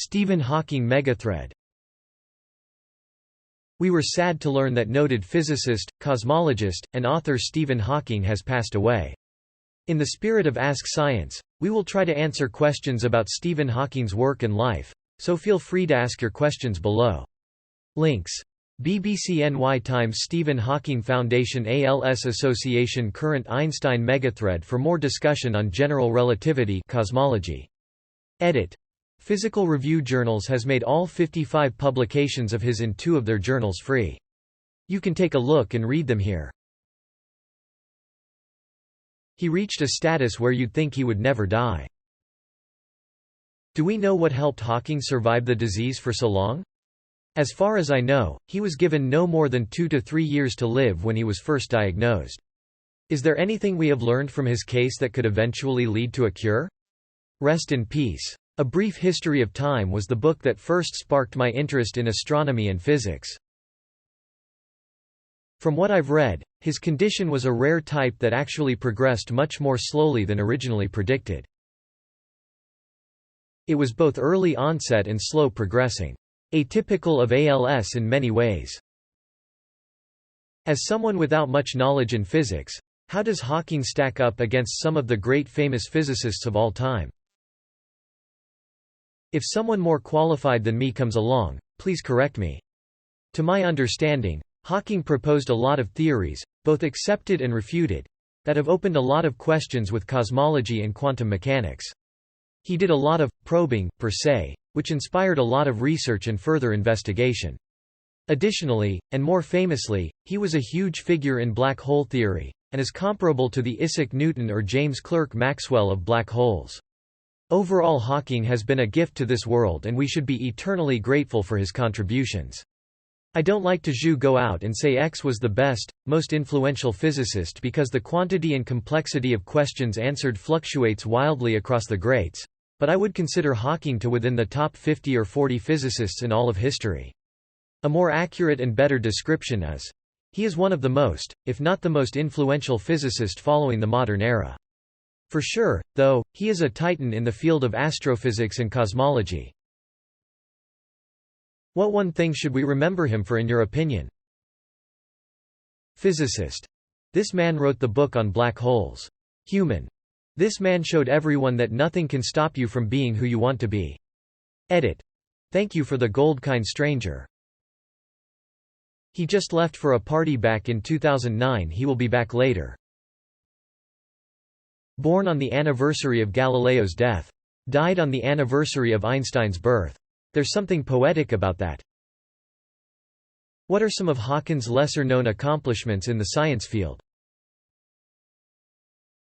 Stephen Hawking megathread. We were sad to learn that noted physicist, cosmologist, and author Stephen Hawking has passed away. In the spirit of Ask Science, we will try to answer questions about Stephen Hawking's work and life, so feel free to ask your questions below. Links. BBC NY Times Stephen Hawking Foundation ALS Association Current Einstein megathread for more discussion on general relativity cosmology. Edit. Physical Review Journals has made all 55 publications of his in 2 of their journals free. You can take a look and read them here. He reached a status where you'd think he would never die. Do we know what helped Hawking survive the disease for so long? As far as I know, he was given no more than 2 to 3 years to live when he was first diagnosed. Is there anything we have learned from his case that could eventually lead to a cure? Rest in peace. A Brief History of Time was the book that first sparked my interest in astronomy and physics. From what I've read, his condition was a rare type that actually progressed much more slowly than originally predicted. It was both early onset and slow progressing. Atypical of ALS in many ways. As someone without much knowledge in physics, how does Hawking stack up against some of the great famous physicists of all time? If someone more qualified than me comes along, please correct me. To my understanding, Hawking proposed a lot of theories, both accepted and refuted, that have opened a lot of questions with cosmology and quantum mechanics. He did a lot of probing, per se, which inspired a lot of research and further investigation. Additionally, and more famously, he was a huge figure in black hole theory, and is comparable to the Isaac Newton or James Clerk Maxwell of black holes. Overall, Hawking has been a gift to this world and we should be eternally grateful for his contributions. I don't like to go out and say X was the best, most influential physicist because the quantity and complexity of questions answered fluctuates wildly across the greats, but I would consider Hawking to within the top 50 or 40 physicists in all of history. A more accurate and better description is, he is one of the most, if not the most influential physicist following the modern era. For sure, though, he is a titan in the field of astrophysics and cosmology. What one thing should we remember him for in your opinion? Physicist. This man wrote the book on black holes. Human. This man showed everyone that nothing can stop you from being who you want to be. Edit. Thank you for the gold kind stranger. He just left for a party back in 2009. He will be back later. Born on the anniversary of Galileo's death. Died on the anniversary of Einstein's birth. There's something poetic about that. What are some of Hawking's lesser-known accomplishments in the science field?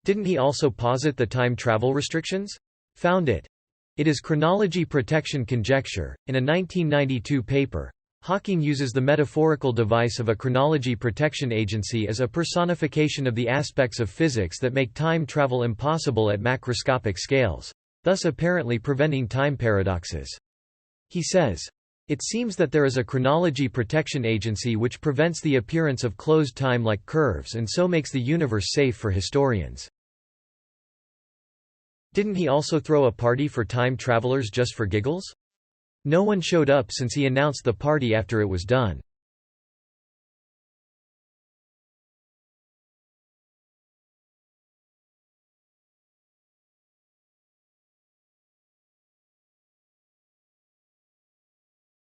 Didn't he also posit the time travel restrictions? Found it. It is chronology protection conjecture. In a 1992 paper, Hawking uses the metaphorical device of a chronology protection agency as a personification of the aspects of physics that make time travel impossible at macroscopic scales, thus apparently preventing time paradoxes. He says, "It seems that there is a chronology protection agency which prevents the appearance of closed time-like curves and so makes the universe safe for historians." Didn't he also throw a party for time travelers just for giggles? No one showed up since he announced the party after it was done.